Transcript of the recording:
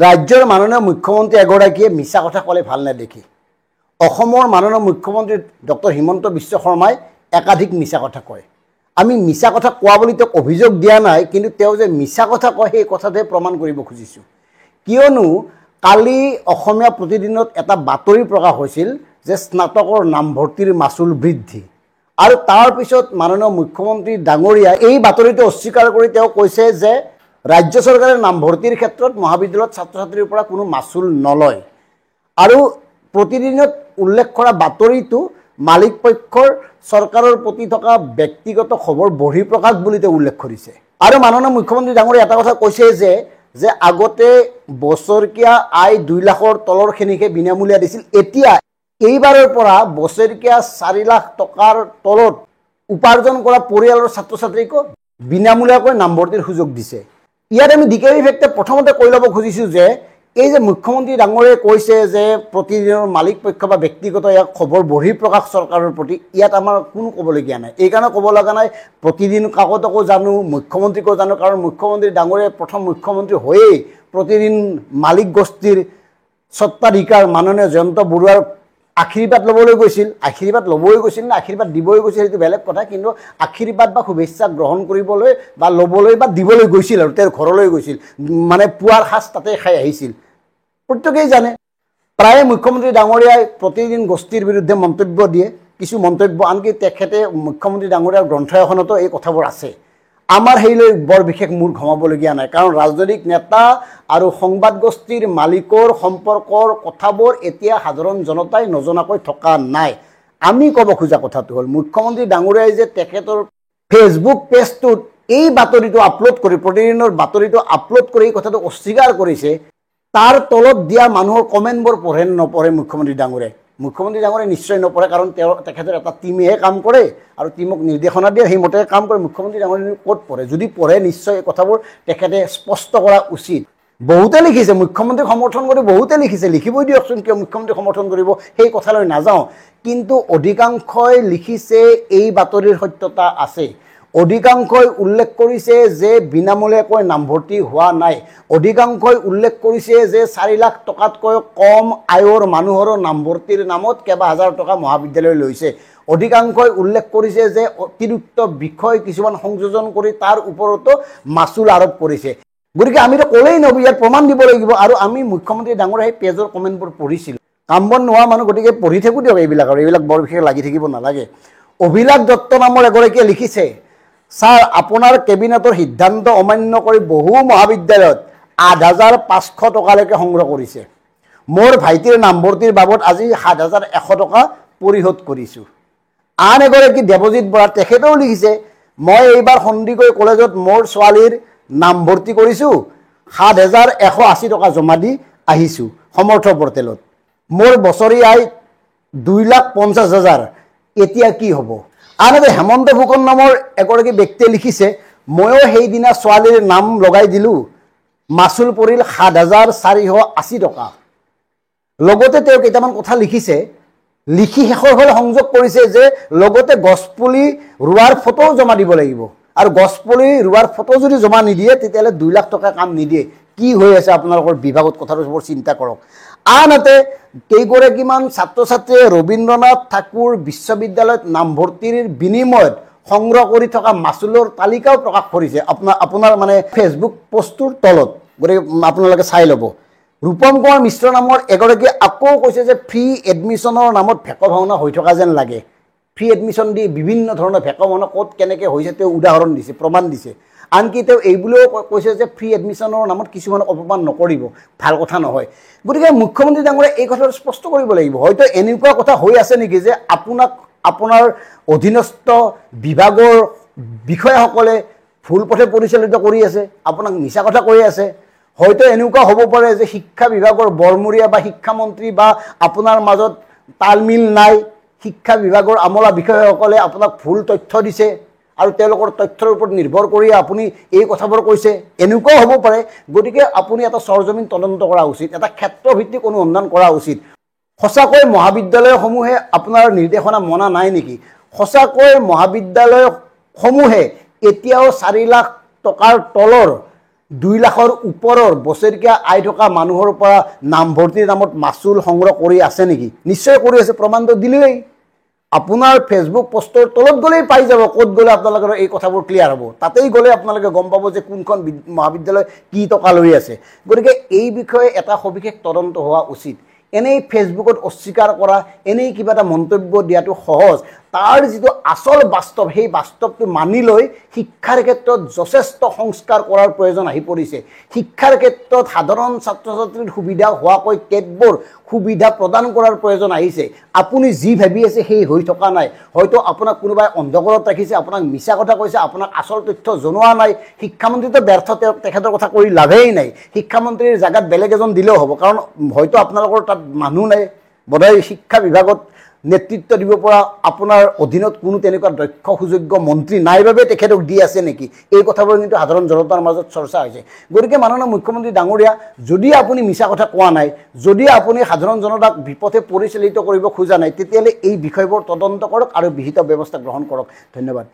ৰাজ্যৰ মাননীয় মুখ্যমন্ত্ৰী এগৰাকীয়ে মিছা কথা ক'লে ভাল নেদেখি অসমৰ মাননীয় মুখ্যমন্ত্ৰী ডক্টৰ হিমন্ত বিশ্ব শৰ্মাই একাধিক মিছা কথা কয়। আমি মিছা কথা কোৱা বুলি তেওঁক অভিযোগ দিয়া নাই, কিন্তু তেওঁ যে মিছা কথা কয় সেই কথাটোহে প্ৰমাণ কৰিব খুজিছোঁ। কিয়নো কালি অসমীয়া প্ৰতিদিনত এটা বাতৰি প্ৰকাশ হৈছিল যে স্নাতকৰ নামভৰ্তিৰ মাচুল বৃদ্ধি, আৰু তাৰ পিছত মাননীয় মুখ্যমন্ত্ৰী ডাঙৰীয়া এই বাতৰিটো অস্বীকাৰ কৰি তেওঁ কৈছে যে ৰাজ্য চৰকাৰে নামভৰ্তিৰ ক্ষেত্ৰত মহাবিদ্যালয়ত ছাত্ৰ ছাত্ৰীৰ পৰা কোনো মাচুল নলয়। আৰু প্ৰতিদিনত উল্লেখ কৰা বাতৰিটো মালিক পক্ষৰ চৰকাৰৰ প্ৰতি থকা ব্যক্তিগত খবৰ বহিঃপ্ৰকাশ বুলি তেওঁ উল্লেখ কৰিছে। আৰু মাননীয় মুখ্যমন্ত্ৰী ডাঙৰীয়া এটা কথা কৈছে যে আগতে বছৰকীয়া আয় 2 লাখৰ তলৰখিনিকে বিনামূলীয়া দিছিল, এতিয়া এইবাৰৰ পৰা বছৰকীয়া 4 লাখ টকাৰ তলত উপাৰ্জন কৰা পৰিয়ালৰ ছাত্ৰ ছাত্ৰীকো বিনামূলীয়াকৈ নামভৰ্তিৰ সুযোগ দিছে। ইয়াত আমি ডিকেবি ফেক্টে প্ৰথমতে কৈ ল'ব খুজিছোঁ যে এই যে মুখ্যমন্ত্ৰী ডাঙৰীয়াই কৈছে যে প্ৰতিদিনৰ মালিক পক্ষ বা ব্যক্তিগত ইয়াক খবৰ বহিঃপ্ৰকাশ চৰকাৰৰ প্ৰতি, ইয়াত আমাৰ কোনো ক'বলগীয়া নাই। এইকাৰণে ক'ব লগা নাই প্ৰতিদিন কাকতকো জানো, মুখ্যমন্ত্ৰীকো জানো, কাৰণ মুখ্যমন্ত্ৰী ডাঙৰীয়াই প্ৰথম মুখ্যমন্ত্ৰী হৈয়েই প্ৰতিদিন মালিক গোষ্ঠীৰ স্বত্বাধিকাৰ মাননীয় জয়ন্ত বৰুৱাৰ আশীৰ্বাদ ল'বলৈ গৈছিল। আশীৰ্বাদ ল'বই গৈছিল নে আশীৰ্বাদ দিবই গৈছিল সেইটো বেলেগ কথা, কিন্তু আশীৰ্বাদ বা শুভেচ্ছা গ্ৰহণ কৰিবলৈ বা ল'বলৈ বা দিবলৈ গৈছিল, আৰু তেওঁৰ ঘৰলৈ গৈছিল, মানে পুৱাৰ সাজ তাতে খাই আহিছিল, প্ৰত্যেকেই জানে। প্ৰায়ে মুখ্যমন্ত্ৰী ডাঙৰীয়াই প্ৰতিদিন গোষ্ঠীৰ বিৰুদ্ধে মন্তব্য দিয়ে, কিছু মন্তব্য, আনকি তেখেতে মুখ্যমন্ত্ৰী ডাঙৰীয়াৰ গ্ৰন্থ এখনতো এই কথাবোৰ আছে। আমাৰ সেইলৈ বৰ বিশেষ মূৰ ঘমাবলগীয়া নাই, কাৰণ ৰাজনৈতিক নেতা আৰু সংবাদ গোষ্ঠীৰ মালিকৰ সম্পৰ্কৰ কথাবোৰ এতিয়া সাধাৰণ জনতাই নজনাকৈ থকা নাই। আমি ক'ব খোজা কথাটো হ'ল মুখ্যমন্ত্ৰী ডাঙৰীয়াই যে তেখেতৰ ফেচবুক পেজটোত এই বাতৰিটো আপলোড কৰি, প্ৰতিদিনৰ বাতৰিটো আপলোড কৰি এই কথাটো অস্বীকাৰ কৰিছে, তাৰ তলত দিয়া মানুহৰ কমেণ্টবোৰ পঢ়ে নপঢ়ে মুখ্যমন্ত্ৰী ডাঙৰীয়াই? মুখ্যমন্ত্ৰী ডাঙৰীয়াই নিশ্চয় নপঢ়ে, কাৰণ তেখেতৰ এটা টীমেহে কাম কৰে আৰু টীমক নিৰ্দেশনা দিয়ে, সেইমতে কাম কৰে। মুখ্যমন্ত্ৰী ডাঙৰীয়াই ক'ত পঢ়ে? যদি পঢ়ে নিশ্চয় এই কথাবোৰ তেখেতে স্পষ্ট কৰা উচিত। বহুতে লিখিছে মুখ্যমন্ত্ৰীক সমৰ্থন কৰি, বহুতে লিখিছে, লিখিবই দিয়কচোন, কিয় মুখ্যমন্ত্ৰীক সমৰ্থন কৰিব সেই কথালৈ নাযাওঁ, কিন্তু অধিকাংশই লিখিছে এই বাতৰিৰ সত্যতা আছে। অধিকাংশই উল্লেখ কৰিছে যে বিনামূলীয়াকৈ নামভৰ্তি হোৱা নাই। অধিকাংশই উল্লেখ কৰিছে যে 4 লাখ টকাতকৈ কম আয়ৰ মানুহৰো নামভৰ্তিৰ নামত কেইবা হাজাৰ টকা মহাবিদ্যালয় লৈছে। অধিকাংশই উল্লেখ কৰিছে যে অতিৰিক্ত বিষয় কিছুমান সংযোজন কৰি তাৰ ওপৰতো মাচুল আৰোপ কৰিছে। গতিকে আমিতো ক'লেই নহ'ব, ইয়াত প্ৰমাণ দিব লাগিব। আৰু আমি মুখ্যমন্ত্ৰী ডাঙৰীয়াৰ সেই পেজৰ কমেণ্টবোৰ পঢ়িছিলোঁ। কাম বন নোহোৱা মানুহ, গতিকে পঢ়ি থাকোঁ দিয়ক এইবিলাক, আৰু এইবিলাক বৰ বিশেষ লাগি থাকিব নালাগে। অভিলাষ দত্ত নামৰ এগৰাকীয়ে লিখিছে, ছাৰ আপোনাৰ কেবিনেটৰ সিদ্ধান্ত অমান্য কৰি বহু মহাবিদ্যালয়ত 8,500 টকালৈকে সংগ্ৰহ কৰিছে। মোৰ ভাইটিৰ নামভৰ্তিৰ বাবদ আজি 7,100 টকা পৰিশোধ কৰিছোঁ। আন এগৰাকী দেৱজিৎ বৰা, তেখেতেও লিখিছে, মই এইবাৰ সন্দিকৈ কলেজত মোৰ ছোৱালীৰ নামভৰ্তি কৰিছোঁ, 7,180 টকা জমা দি আহিছোঁ সমৰ্থ পৰ্টেলত। মোৰ বছৰি আয় 2,50,000, এতিয়া কি হ'ব? আনহাতে হেমন্ত ফুকন নামৰ এগৰাকী ব্যক্তিয়ে লিখিছে, ময়ো সেইদিনা ছোৱালীৰ নাম লগাই দিলোঁ, মাচুল পৰিল 7,480 টকা। লগতে তেওঁ কেইটামান কথা লিখিছে, লিখি শেষৰ ফালে সংযোগ কৰিছে যে লগতে গছপুলি ৰোৱাৰ ফটোও জমা দিব লাগিব, আৰু গছপুলি ৰোৱাৰ ফটো যদি জমা নিদিয়ে তেতিয়াহ'লে 2 লাখ টকা কাম নিদিয়ে। কি হৈ আছে আপোনালোকৰ বিভাগত, কথাটো বৰ চিন্তা কৰক। আনহাতে কেইগৰাকীমান ছাত্ৰ ছাত্ৰীয়ে ৰবীন্দ্ৰনাথ ঠাকুৰ বিশ্ববিদ্যালয়ত নামভৰ্তিৰ বিনিময়ত সংগ্ৰহ কৰি থকা মাচুলৰ তালিকাও প্ৰকাশ কৰিছে আপোনাৰ মানে ফেচবুক পোষ্টটোৰ তলত, গতিকে আপোনালোকে চাই ল'ব। ৰূপম কুমাৰ মিশ্ৰ নামৰ এগৰাকীয়ে আকৌ কৈছে যে ফ্ৰী এডমিশ্যনৰ নামত ভেক ভাওনা হৈ থকা যেন লাগে। ফ্ৰী এডমিশ্যন দি বিভিন্ন ধৰণৰ ভেক ভাওনা ক'ত কেনেকৈ হৈছে তেওঁ উদাহৰণ দিছে, প্ৰমাণ দিছে। আনকি তেওঁ এইবুলিও কৈছে যে ফ্ৰী এডমিশ্যনৰ নামত কিছুমানক অপমান নকৰিব, ভাল কথা নহয়। গতিকে মুখ্যমন্ত্ৰী ডাঙৰীয়াই এই কথাটো স্পষ্ট কৰিব লাগিব। হয়তো এনেকুৱা কথা হৈ আছে নেকি যে আপোনাৰ অধীনস্থ বিভাগৰ বিষয়াসকলে ভুল পথে পৰিচালিত কৰি আছে, আপোনাক মিছা কথা কৈ আছে। হয়তো এনেকুৱা হ'ব পাৰে যে শিক্ষা বিভাগৰ বৰমূৰীয়া বা শিক্ষামন্ত্ৰী বা আপোনাৰ মাজত তালমিল নাই, শিক্ষা বিভাগৰ আমোলা বিষয়াসকলে আপোনাক ভুল তথ্য দিছে আৰু তেওঁলোকৰ তথ্যৰ ওপৰত নিৰ্ভৰ কৰি আপুনি এই কথাবোৰ কৈছে, এনেকুৱাও হ'ব পাৰে। গতিকে আপুনি এটা সৰজমিন তদন্ত কৰা উচিত, এটা ক্ষেত্ৰভিত্তিক অনুসন্ধান কৰা উচিত। সঁচাকৈ মহাবিদ্যালয়সমূহে আপোনাৰ নিৰ্দেশনা মনা নাই নেকি? সঁচাকৈ মহাবিদ্যালয়সমূহে এতিয়াও 4 লাখ টকাৰ তলৰ 2 লাখৰ ওপৰৰ বছৰেকীয়া আয় থকা মানুহৰ পৰা নামভৰ্তিৰ নামত মাচুল সংগ্ৰহ কৰি আছে নেকি? নিশ্চয় কৰি আছে, প্ৰমাণটো দিলেই। আপোনাৰ ফেচবুক পোষ্টৰ তলত গ'লেই পাই যাব, ক'ত গ'লে আপোনালোকৰ এই কথাবোৰ ক্লিয়াৰ হ'ব। তাতেই গ'লে আপোনালোকে গম পাব যে কোনখন মহাবিদ্যালয় কি টকা লৈ আছে। গতিকে এই বিষয়ে এটা সবিশেষ তদন্ত হোৱা উচিত। এনেই ফেচবুকত অস্বীকাৰ কৰা, এনেই কিবা এটা মন্তব্য দিয়াটো সহজ। তাৰ যিটো আচল বাস্তৱ, সেই বাস্তৱটো মানি লৈ শিক্ষাৰ ক্ষেত্ৰত যথেষ্ট সংস্কাৰ কৰাৰ প্ৰয়োজন আহি পৰিছে। শিক্ষাৰ ক্ষেত্ৰত সাধাৰণ ছাত্ৰ ছাত্ৰীৰ সুবিধা হোৱাকৈ কেতবোৰ সুবিধা প্ৰদান কৰাৰ প্ৰয়োজন আহিছে। আপুনি যি ভাবি আছে সেই হৈ থকা নাই। হয়তো আপোনাক কোনোবাই অন্ধকাৰত ৰাখিছে, আপোনাক মিছা কথা কৈছে, আপোনাক আচল তথ্য জনোৱা নাই। শিক্ষামন্ত্ৰীতো ব্যৰ্থ, তেখেতৰ কথা কৰি লাভেই নাই। শিক্ষামন্ত্ৰীৰ জাগাত বেলেগ এজন দিলেও হ'ব, কাৰণ হয়তো আপোনালোকৰ তাত মানুহ নাই। বোধহয় শিক্ষা বিভাগত নেতৃত্ব দিব পৰা আপোনাৰ অধীনত কোনো তেনেকুৱা দক্ষ সুযোগ্য মন্ত্ৰী নাই বাবে তেখেতক দি আছে নেকি? এই কথাবোৰ কিন্তু সাধাৰণ জনতাৰ মাজত চৰ্চা হৈছে। গতিকে মাননীয় মুখ্যমন্ত্ৰী ডাঙৰীয়া, যদি আপুনি মিছা কথা কোৱা নাই, যদি আপুনি সাধাৰণ জনতাক বিপথে পৰিচালিত কৰিব খোজা নাই, তেতিয়াহ'লে এই বিষয়বোৰ তদন্ত কৰক আৰু বিহিত ব্যৱস্থা গ্ৰহণ কৰক। ধন্যবাদ।